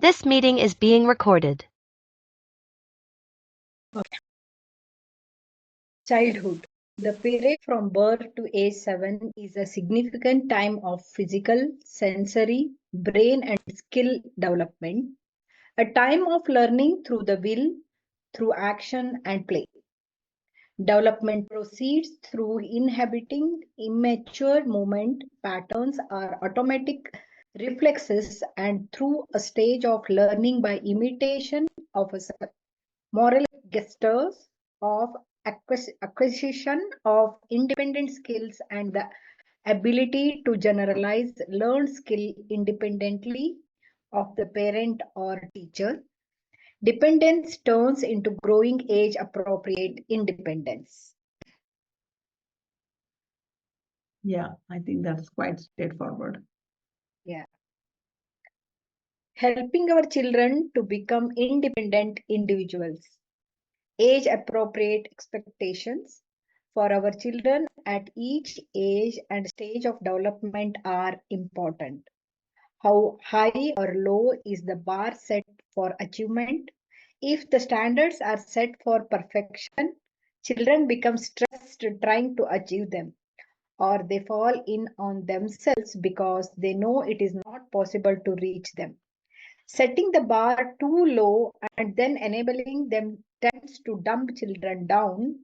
This meeting is being recorded. Childhood. The period from birth to age 7 is a significant time of physical, sensory, brain, and skill development, a time of learning through the will, through action and play. Development proceeds through inhabiting immature movement patterns or automatic reflexes and through a stage of learning by imitation of a moral gestures of acquisition of independent skills and the ability to generalize learned skill independently of the parent or teacher. Dependence turns into growing age appropriate independence. Yeah, I think that's quite straightforward. Yeah. Helping our children to become independent individuals. Age appropriate expectations for our children at each age and stage of development are important. How high or low is the bar set for achievement? If the standards are set for perfection, children become stressed trying to achieve them, or they fall in on themselves because they know it is not possible to reach them. Setting the bar too low and then enabling them tends to dump children down,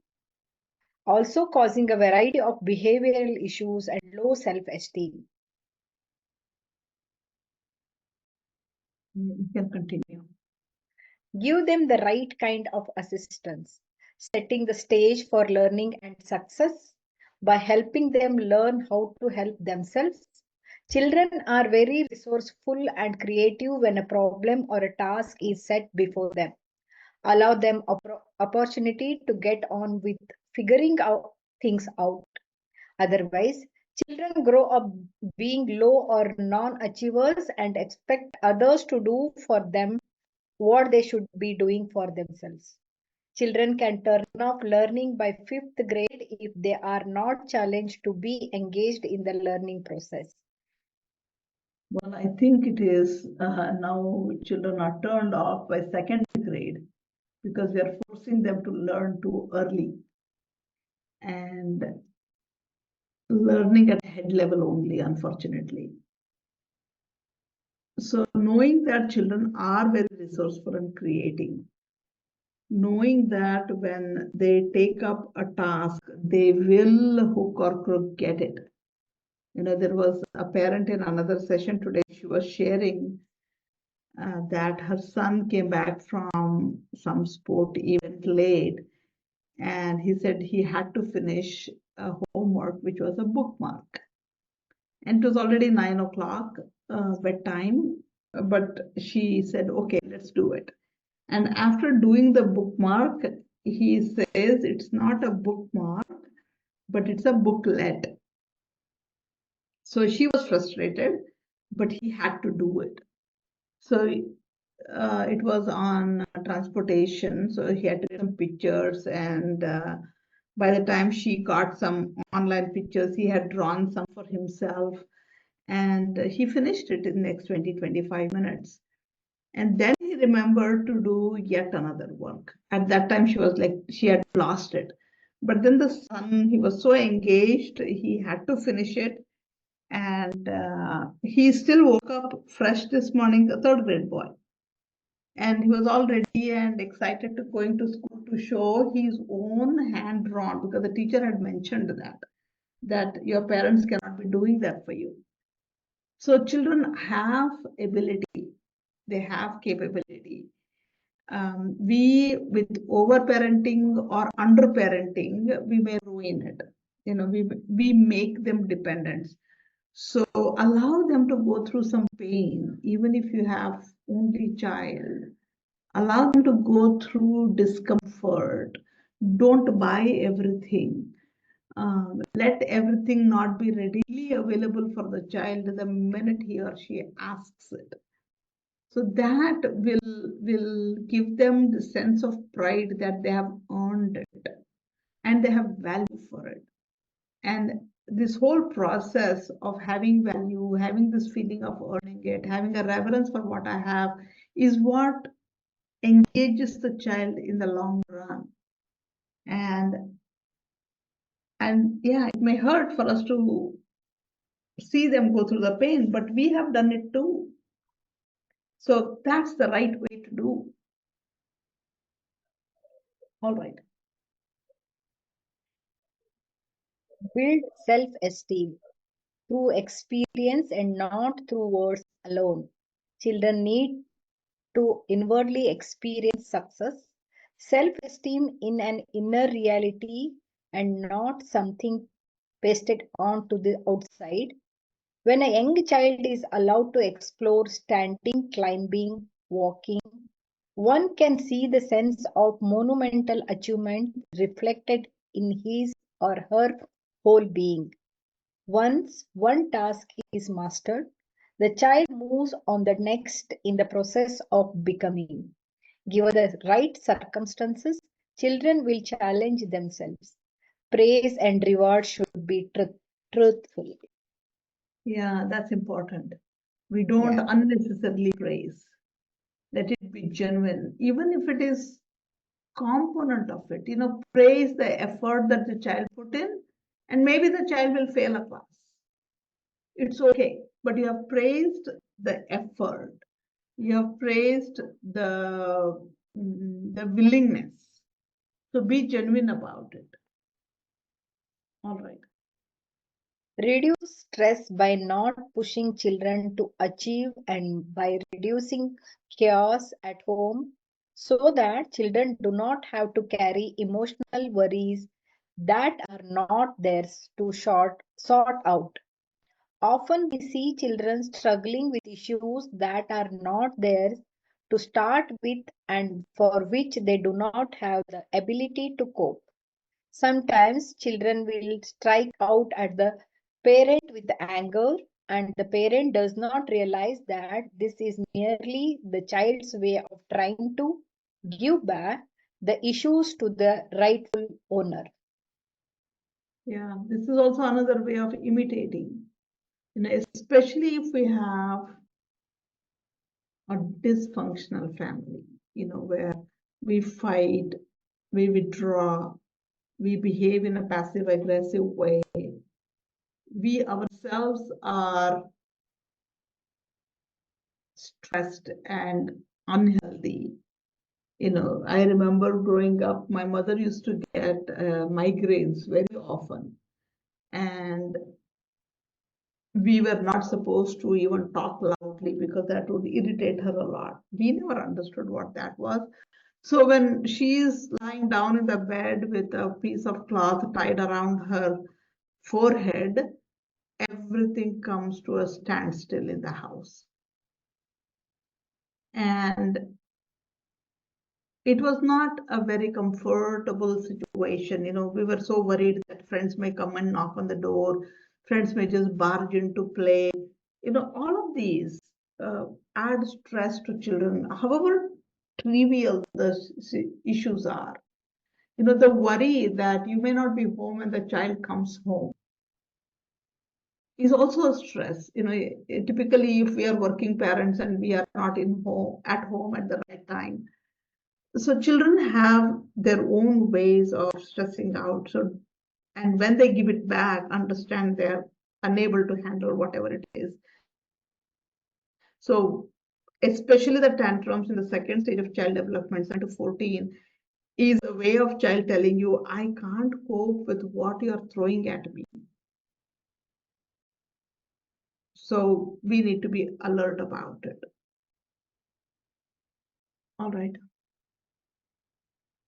also causing a variety of behavioral issues and low self-esteem. You can continue. Give them the right kind of assistance, setting the stage for learning and success by helping them learn how to help themselves. Children are very resourceful and creative when a problem or a task is set before them. Allow them opportunity to get on with figuring out things out. Otherwise, children grow up being low or non-achievers and expect others to do for them what they should be doing for themselves. Children can turn off learning by fifth grade if they are not challenged to be engaged in the learning process. Well, I think it is now children are turned off by second grade because we are forcing them to learn too early and learning at head level only, unfortunately. So knowing that children are very resourceful and creating, knowing that when they take up a task, they will hook or crook get it. There was a parent in another session today, she was sharing that her son came back from some sport event late, and he said he had to finish a homework, which was a bookmark. And it was already 9 o'clock bedtime, but she said, okay, let's do it. And after doing the bookmark, he says it's not a bookmark, but it's a booklet. So she was frustrated, but he had to do it. So it was on transportation, so he had to get some pictures, and by the time she got some online pictures, he had drawn some for himself, and he finished it in the next 20-25 minutes. And then he remembered to do yet another work. At that time, she was like, she had lost it. But then the son, he was so engaged, he had to finish it. And he still woke up fresh this morning, a third grade boy. And he was all ready and excited to going to school to show his own hand drawn, because the teacher had mentioned that your parents cannot be doing that for you. So children have ability, they have capability. We, with over-parenting or under-parenting, we may ruin it. We make them dependent. So allow them to go through some pain, even if you have only child. Allow them to go through discomfort. Don't buy everything. Let everything not be readily available for the child the minute he or she asks it. So that will give them the sense of pride that they have earned it and they have value for it. And this whole process of having value, having this feeling of earning it, having a reverence for what I have, is what engages the child in the long run. And yeah, it may hurt for us to see them go through the pain, but we have done it too. So that's the right way to do. All right. Build self-esteem through experience and not through words alone. Children need to inwardly experience success, self-esteem in an inner reality and not something pasted onto the outside. When a young child is allowed to explore standing, climbing, walking, one can see the sense of monumental achievement reflected in his or her whole being. Once one task is mastered, the child moves on the next in the process of becoming. Given the right circumstances, children will challenge themselves. Praise and reward should be truthful. Yeah, that's important. We don't unnecessarily praise. Let it be genuine, even if it is component of it. Praise the effort that the child put in, and maybe the child will fail a class. It's okay, but you have praised the effort. You have praised the willingness. So be genuine about it. All right. Reduce stress by not pushing children to achieve and by reducing chaos at home so that children do not have to carry emotional worries that are not theirs to sort out. Often we see children struggling with issues that are not theirs to start with and for which they do not have the ability to cope. Sometimes children will strike out at the parent with anger, and the parent does not realize that this is merely the child's way of trying to give back the issues to the rightful owner. Yeah, this is also another way of imitating, especially if we have a dysfunctional family, where we fight, we withdraw, we behave in a passive aggressive way. We ourselves are stressed and unhealthy. I remember growing up, my mother used to get migraines very often. And we were not supposed to even talk loudly because that would irritate her a lot. We never understood what that was. So when she is lying down in the bed with a piece of cloth tied around her forehead, everything comes to a standstill in the house. And it was not a very comfortable situation. We were so worried that friends may come and knock on the door, friends may just barge into play. All of these add stress to children, however trivial the issues are. The worry that you may not be home when the child comes home is also a stress. Typically, if we are working parents and we are not at home at the right time, so children have their own ways of stressing out. And when they give it back, understand they're unable to handle whatever it is. So especially the tantrums in the second stage of child development, 7 to 14, is a way of child telling you, I can't cope with what you're throwing at me. So we need to be alert about it. All right.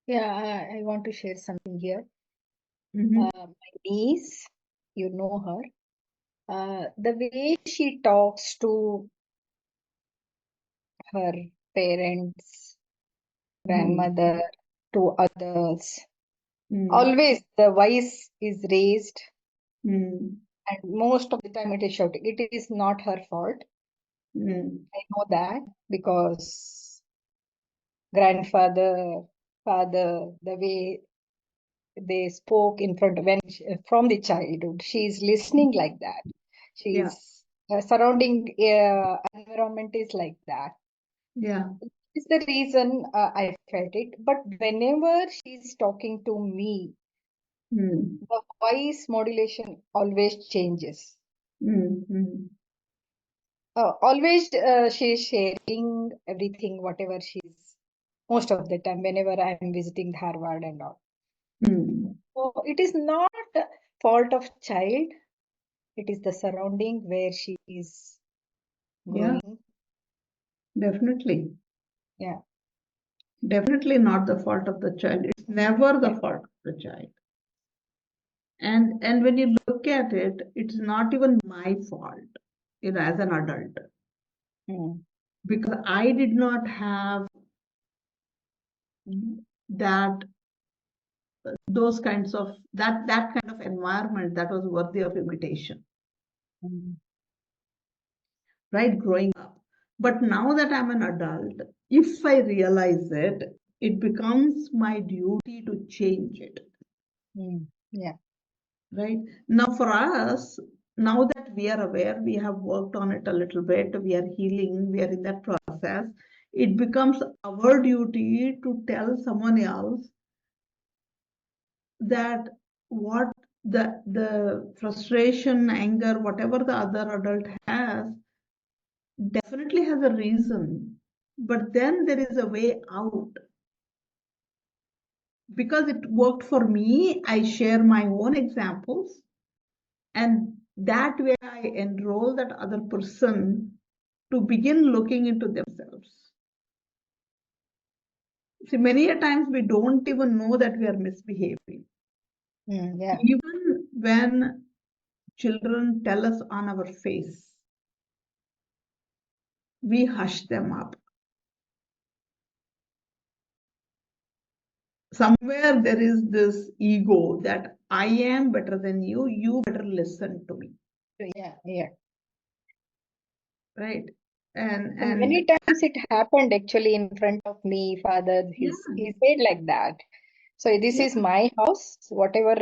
Yeah, I want to share something here. Mm-hmm. My niece, you know her, the way she talks to her parents, grandmother, to others, always the voice is raised, and most of the time it is shouting. It is not her fault. I know that because grandfather, father, the way they spoke in front of from the childhood, she is listening like that. She's surrounding environment is like that. Yeah. Is the reason I felt it. But whenever she's talking to me, Mm. the voice modulation always changes. Mm. Mm. Always she's sharing everything, whatever she's most of the time, whenever I'm visiting Harvard and all. Mm. So it is not a fault of child, it is the surrounding where she is Yeah, growing. definitely. Yeah. Definitely not the fault of the child. It's never the Yeah. fault of the child. And when you look at it, it's not even my fault, as an adult, Mm. because I did not have that that kind of environment that was worthy of imitation, Mm. right? Growing up. But now that I'm an adult, if I realize it, it becomes my duty to change it. Mm. Yeah. Right now, for us, now that we are aware, we have worked on it a little bit, we are healing, we are in that process, it becomes our duty to tell someone else that what the frustration, anger, whatever the other adult has, definitely has a reason, but then there is a way out. Because it worked for me, I share my own examples, and that way I enroll that other person to begin looking into themselves. See, many a times we don't even know that we are misbehaving. Yeah. Even when children tell us on our face, we hush them up. Somewhere there is this ego that I am better than you, you better listen to me. Yeah. Yeah. Right? And And many times it happened actually in front of me, father. yeah, He said like that. So this yeah, is my house. Whatever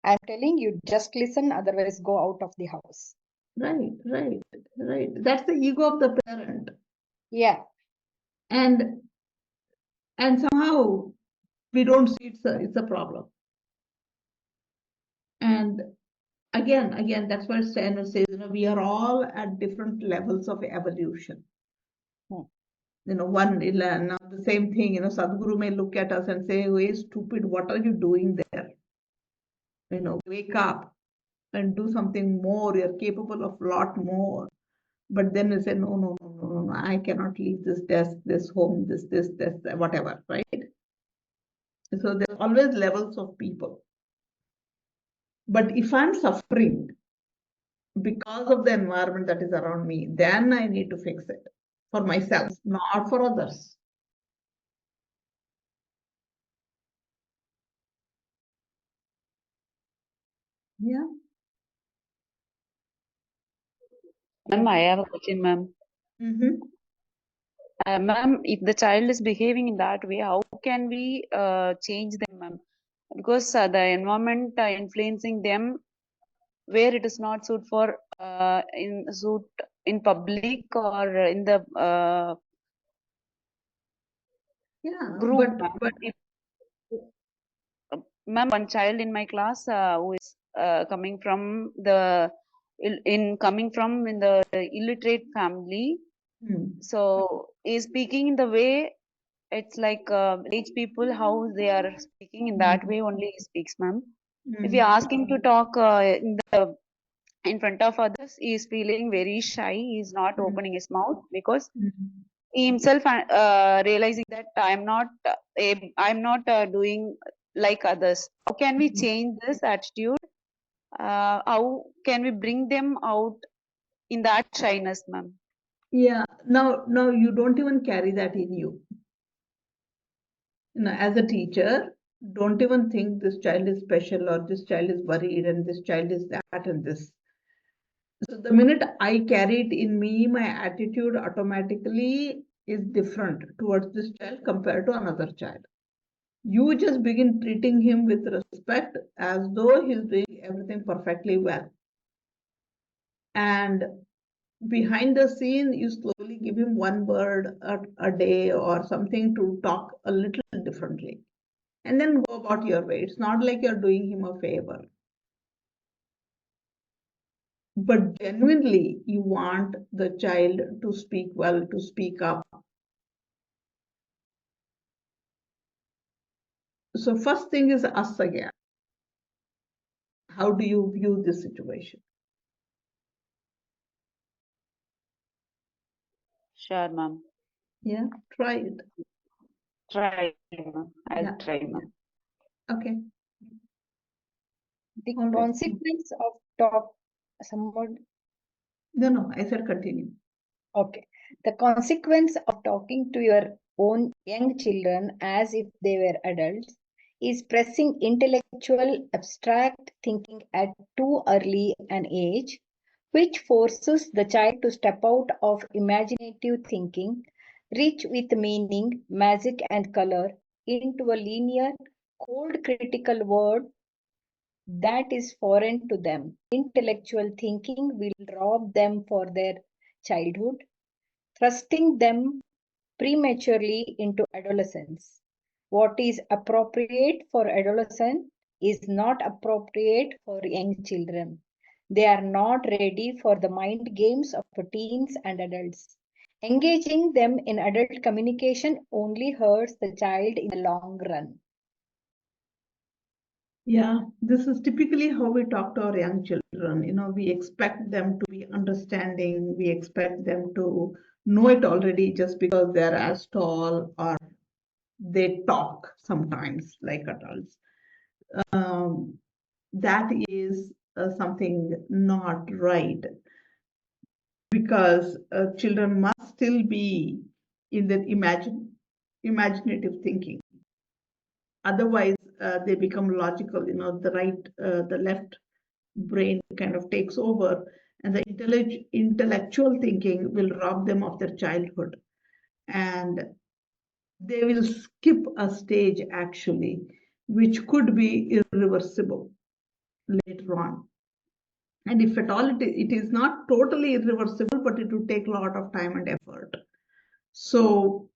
I'm telling you, just listen. Otherwise, go out of the house. right, right, right. That's the ego of the parent. Yeah. And somehow we don't see it's a problem. And again, that's why Steiner says, we are all at different levels of evolution. Hmm. Now the same thing, Sadhguru may look at us and say, hey, stupid, what are you doing there? Wake up and do something more. You're capable of a lot more. But then we say, no, I cannot leave this desk, this home, this, whatever, right? So there are always levels of people. But if I'm suffering because of the environment that is around me, then I need to fix it for myself, not for others. Yeah. Ma'am, I have a question, ma'am. Mm-hmm. Ma'am, if the child is behaving in that way, how can we change them, ma'am? Because the environment influencing them where it is not suit in public or in the Yeah, group, ma'am. If, ma'am, one child in my class who is coming from in the illiterate family, so is speaking in the way it's like village people how they are speaking in that way only he speaks, ma'am. If you ask him to talk in front of others, he is feeling very shy. He is not opening his mouth because he himself realizing that I'm not doing like others. How can we change this attitude? How can we bring them out in that shyness, ma'am? Yeah. Now you don't even carry that in you. As a teacher, don't even think this child is special or this child is worried and this child is that and this. So the minute I carry it in me, my attitude automatically is different towards this child compared to another child. You just begin treating him with respect as though he's doing everything perfectly well. And behind the scene, you slowly give him one word a day or something to talk a little differently, and then go about your way. It's not like you're doing him a favor. But genuinely, you want the child to speak well, to speak up. So first thing is us again. How do you view this situation? Sure, ma'am. Yeah, try it. Try, ma'am. I'll Yeah, try, ma'am. okay. The All right. consequence of talk, someone, No, I said continue. okay. The consequence of talking to your own young children as if they were adults is pressing intellectual abstract thinking at too early an age, which forces the child to step out of imaginative thinking, rich with meaning, magic, and color, into a linear, cold critical world that is foreign to them. Intellectual thinking will rob them for their childhood, thrusting them prematurely into adolescence. What is appropriate for adolescents is not appropriate for young children. They are not ready for the mind games of teens and adults. Engaging them in adult communication only hurts the child in the long run. Yeah, this is typically how we talk to our young children. We expect them to be understanding, we expect them to know it already just because they're as tall or they talk sometimes like adults. That is something not right, because children must still be in their imaginative thinking. Otherwise, they become logical. The left brain kind of takes over, and the intellectual thinking will rob them of their childhood, and they will skip a stage actually, which could be irreversible later on. And if at all it is not totally irreversible, but it would take a lot of time and effort. So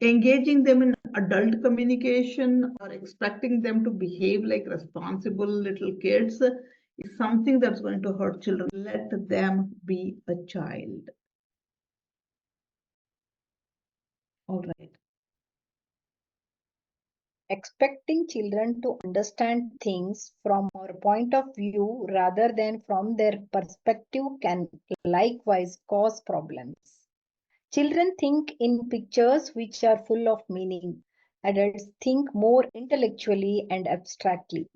engaging them in adult communication or expecting them to behave like responsible little kids is something that's going to hurt children. Let them be a child. All right. Expecting children to understand things from our point of view rather than from their perspective can likewise cause problems. Children think in pictures which are full of meaning. Adults think more intellectually and abstractly.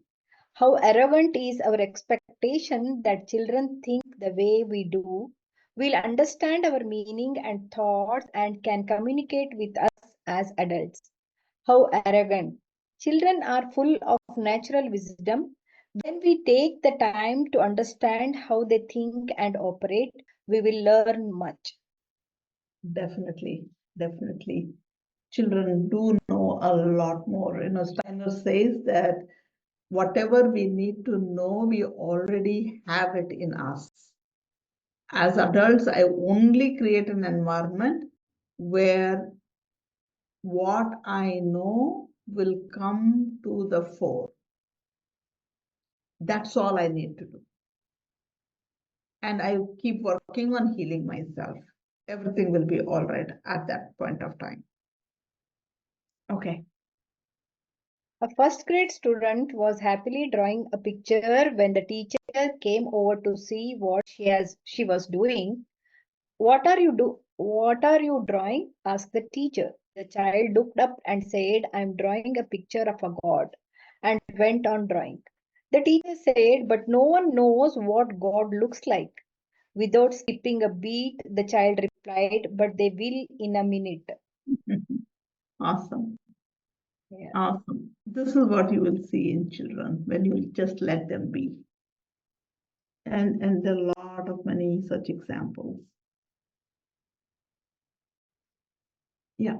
How arrogant is our expectation that children think the way we do, will understand our meaning and thoughts, and can communicate with us as adults. How arrogant. Children are full of natural wisdom. When we take the time to understand how they think and operate, we will learn much. Definitely. Children do know a lot more. Steiner says that whatever we need to know, we already have it in us. As adults, I only create an environment where what I know will come to the fore. That's all I need to do. And I keep working on healing myself. Everything will be all right at that point of time. Okay. A first grade student was happily drawing a picture when the teacher came over to see what she was doing. What are you drawing? Asked the teacher. The child looked up and said, I'm drawing a picture of a god, and went on drawing. The teacher said, but no one knows what God looks like. Without skipping a beat, the child replied, but they will in a minute. Awesome. Yeah. Awesome. This is what you will see in children when you just let them be. And there are a lot of many such examples. Yeah.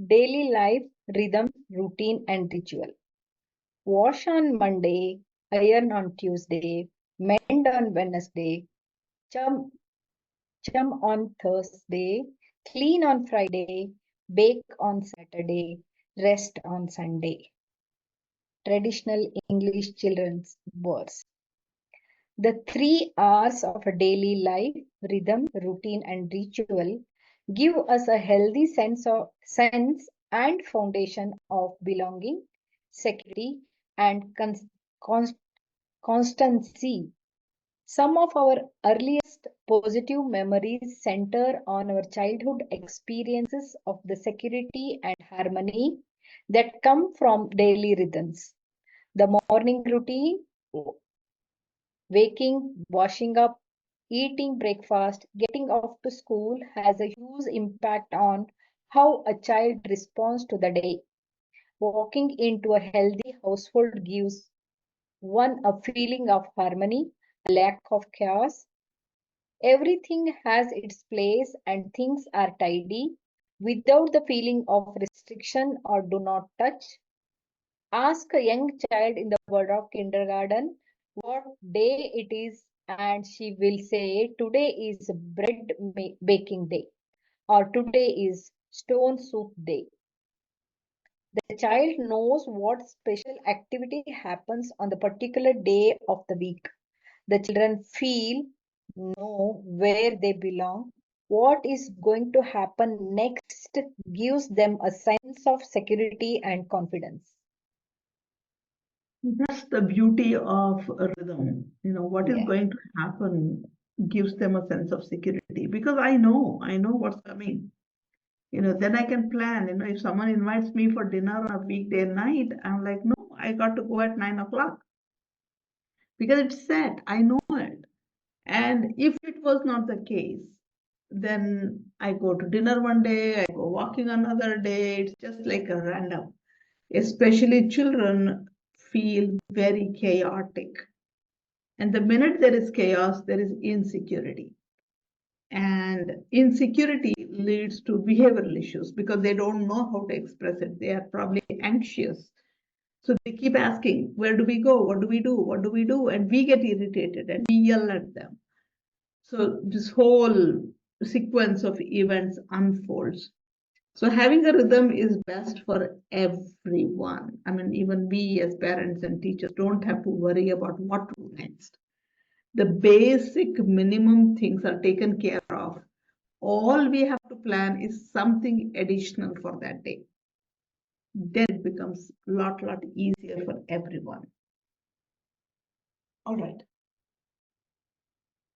Daily life, rhythm, routine, and ritual. Wash on Monday, iron on Tuesday, mend on Wednesday, chum on Thursday, clean on Friday, bake on Saturday, rest on Sunday. Traditional English children's words. The 3 R's of a daily life, rhythm, routine, and ritual, give us a healthy sense and foundation of belonging, security, and constancy. Some of our earliest positive memories center on our childhood experiences of the security and harmony that come from daily rhythms. The morning routine, waking, washing up, eating breakfast, getting off to school has a huge impact on how a child responds to the day. Walking into a healthy household gives one a feeling of harmony, a lack of chaos. Everything has its place and things are tidy without the feeling of restriction or do not touch. Ask a young child in the word of kindergarten what day it is, and she will say, today is bread baking day, or today is stone soup day. The child knows what special activity happens on the particular day of the week. The children know where they belong. What is going to happen next gives them a sense of security and confidence. That's the beauty of a rhythm. What is going to happen gives them a sense of security because I know what's coming. Then I can plan. If someone invites me for dinner on a weekday night, I'm like, no, I got to go at 9 o'clock because it's set. I know it. And if it was not the case, then I go to dinner one day, I go walking another day. It's just like a random. Especially children feel very chaotic. And the minute there is chaos, there is insecurity. And insecurity leads to behavioral issues because they don't know how to express it. They are probably anxious. So they keep asking, where do we go? What do we do? What do we do? And we get irritated and we yell at them. So this whole sequence of events unfolds. So having a rhythm is best for everyone. I mean, even we as parents and teachers don't have to worry about what to do next. The basic minimum things are taken care of. All we have to plan is something additional for that day. Then it becomes a lot easier for everyone. All right.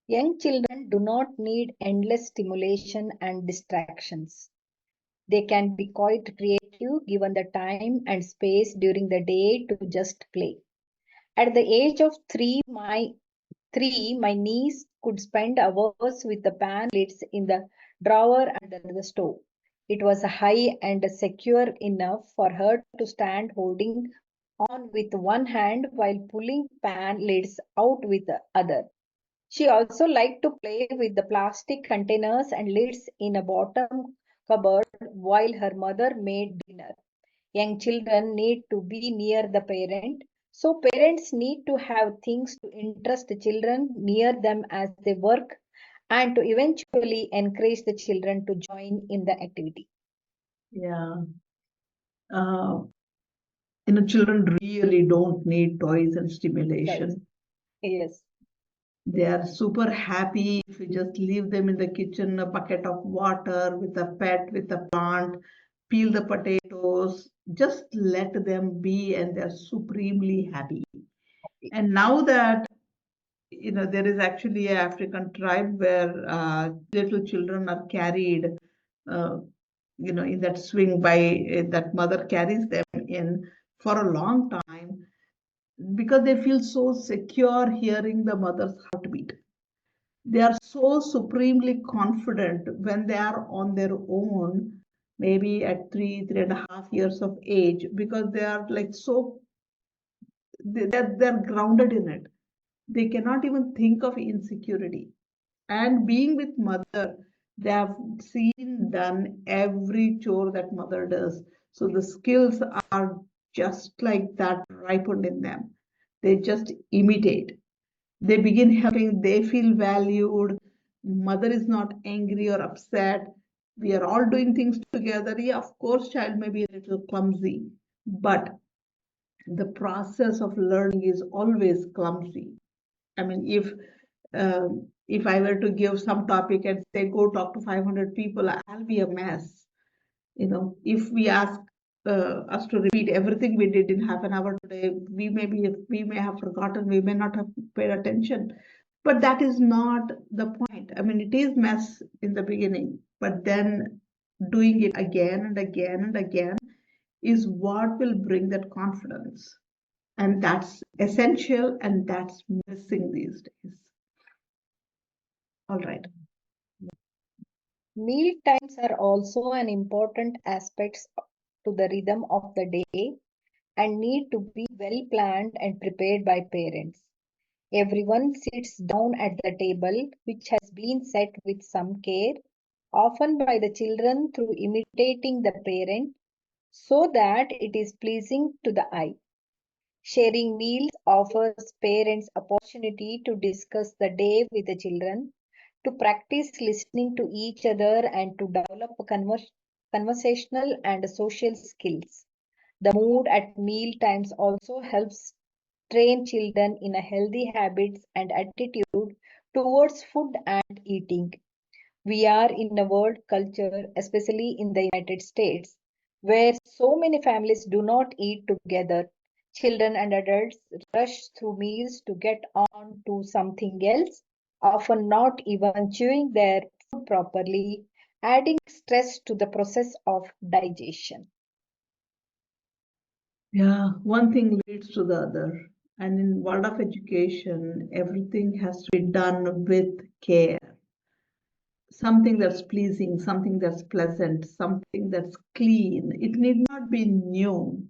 Young children do not need endless stimulation and distractions. They can be quite creative given the time and space during the day to just play. At the age of 3, my niece could spend hours with the pan lids in the drawer under the stove. It was high and secure enough for her to stand holding on with one hand while pulling pan lids out with the other. She also liked to play with the plastic containers and lids in a bottom cupboard while her mother made dinner. Young children need to be near the parent, so parents need to have things to interest the children near them as they work and to eventually encourage the children to join in the activity. Yeah. Children really don't need toys and stimulation. Yes. They are super happy if you just leave them in the kitchen, a bucket of water with a pet, with a plant, peel the potatoes, just let them be, and they're supremely happy. And now that there is actually an African tribe where little children are carried, in that swing by that mother carries them in for a long time because they feel so secure hearing the mother's heartbeat. They are so supremely confident when they are on their own, maybe at 3.5 years of age, because they are like they're grounded in it. They cannot even think of insecurity. And being with mother, they have done every chore that mother does. So the skills are just like that ripened in them. They just imitate. They begin helping, they feel valued, mother is not angry or upset. We are all doing things together. Yeah, of course, child may be a little clumsy, but the process of learning is always clumsy. I mean, if I were to give some topic and say, go talk to 500 people, I'll be a mess. If we ask us to repeat everything we did in half an hour today, we may have forgotten, we may not have paid attention. But that is not the point. I mean, it is mess in the beginning, but then doing it again and again and again is what will bring that confidence. And that's essential, and that's missing these days. All right. Meal times are also an important aspect to the rhythm of the day and need to be well planned and prepared by parents. Everyone sits down at the table, which has been set with some care, often by the children through imitating the parent, so that it is pleasing to the eye. Sharing meals offers parents opportunity to discuss the day with the children, to practice listening to each other, and to develop conversational and social skills. The mood at meal times also helps train children in a healthy habits and attitude towards food and eating. We are in a world culture, especially in the United States, where so many families do not eat together. Children and adults rush through meals to get on to something else, often not even chewing their food properly, adding stress to the process of digestion. Yeah, one thing leads to the other. And in world of education, everything has to be done with care. Something that's pleasing, something that's pleasant, something that's clean. It need not be new,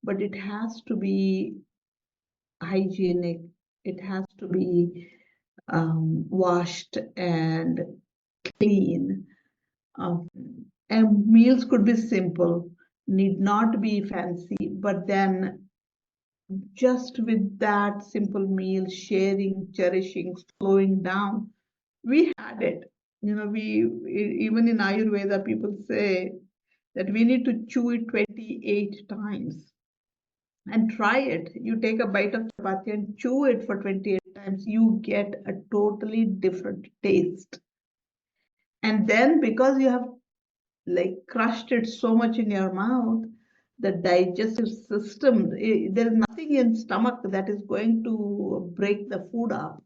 but it has to be hygienic. It has to be washed and clean. And meals could be simple, need not be fancy, but then just with that simple meal, sharing, cherishing, slowing down, we had it. Even in Ayurveda, people say that we need to chew it 28 times. And try it. You take a bite of chapati and chew it for 28 times, you get a totally different taste. And then because you have like crushed it so much in your mouth, the digestive system, there's nothing in stomach that is going to break the food up.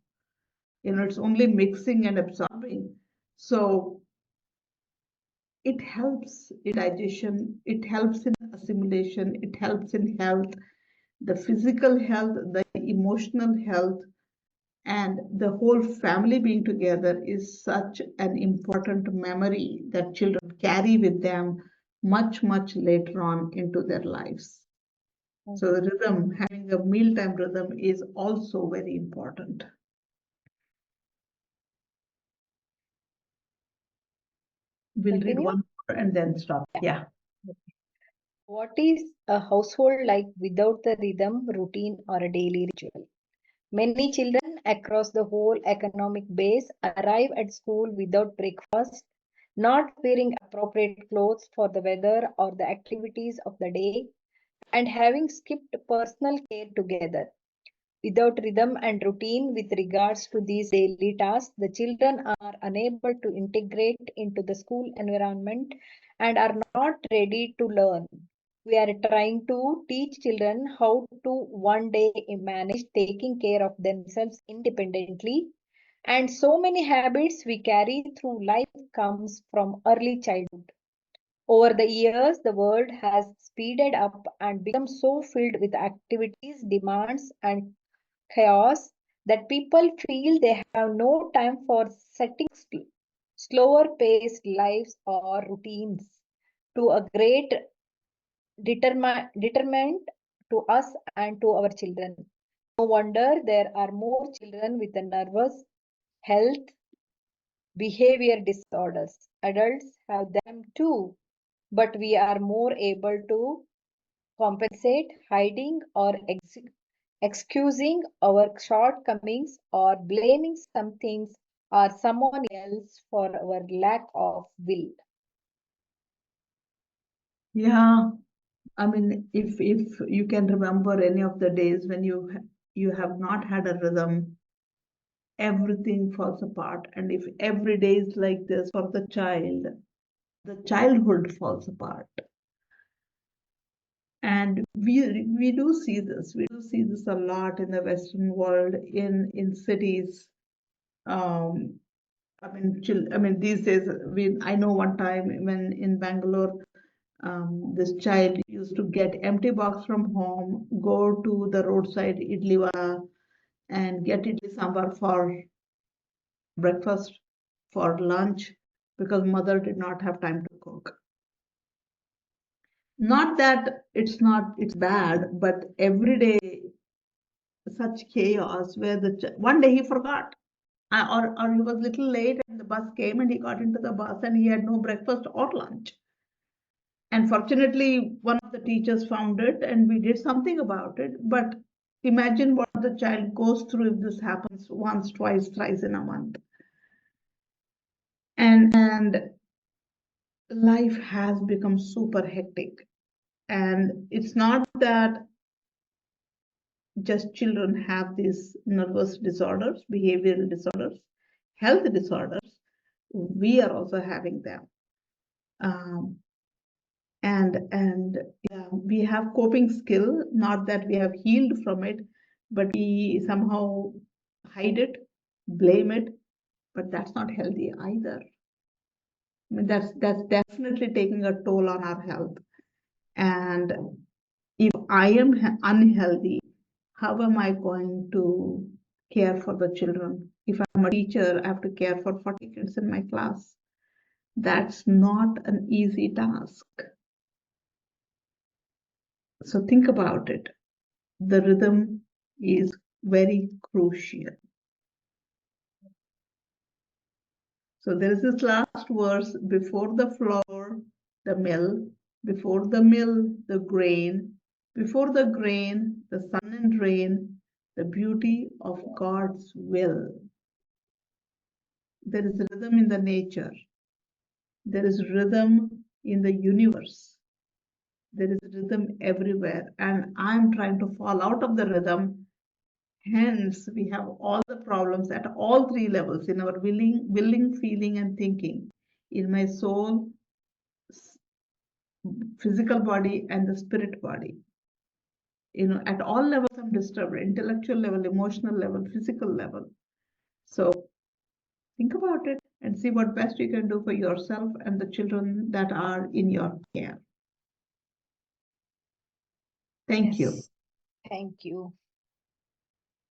It's only mixing and absorbing. So it helps in digestion, it helps in assimilation, it helps in health, the physical health, the emotional health, and the whole family being together is such an important memory that children carry with them much, much later on into their lives. So the rhythm, having a mealtime rhythm is also very important. We'll read one more and then stop. Yeah. What is a household like without the rhythm, routine, or a daily ritual? Many children across the whole economic base arrive at school without breakfast, not wearing appropriate clothes for the weather or the activities of the day, and having skipped personal care together. Without rhythm and routine with regards to these daily tasks, the children are unable to integrate into the school environment and are not ready to learn. We are trying to teach children how to one day manage taking care of themselves independently. And so many habits we carry through life comes from early childhood. Over the years, the world has speeded up and become so filled with activities, demands, and chaos that people feel they have no time for setting slower paced lives or routines to a great determinant to us and to our children. No wonder there are more children with a nervous health behavior disorders. Adults have them too, but we are more able to compensate, hiding, or excusing our shortcomings or blaming some things or someone else for our lack of will. Yeah, I mean, if you can remember any of the days when you have not had a rhythm, everything falls apart. And if every day is like this for the child, the childhood falls apart. And we do see this. We do see this a lot in the Western world, in cities. I mean, these days, I know one time when in Bangalore, this child used to get empty box from home, go to the roadside idli wala, and get idli sambar for breakfast, for lunch, because mother did not have time to cook. Not that it's bad, but every day such chaos where one day he forgot, or he was little late and the bus came and he got into the bus and he had no breakfast or lunch. And fortunately, one of the teachers found it and we did something about it. But imagine what the child goes through if this happens once, twice, thrice in a month. And life has become super hectic. And it's not that just children have these nervous disorders, behavioral disorders, health disorders. We are also having them. And yeah, we have coping skill, not that we have healed from it, but we somehow hide it, blame it, but that's not healthy either. I mean, that's definitely taking a toll on our health. And if I am unhealthy, how am I going to care for the children? If I'm a teacher, I have to care for 40 kids in my class. That's not an easy task. So think about it. The rhythm is very crucial. So there is this last verse: before the flour, the mill; before the mill, the grain; before the grain, the sun and rain, the beauty of God's will. There is rhythm in the nature. There is rhythm in the universe. There is rhythm everywhere. And I'm trying to fall out of the rhythm. Hence, we have all the problems at all three levels: in our willing, feeling, and thinking, in my soul, physical body, and the spirit body. At all levels, I'm disturbed: intellectual level, emotional level, physical level. So think about it and see what best you can do for yourself and the children that are in your care. Thank you. Thank you.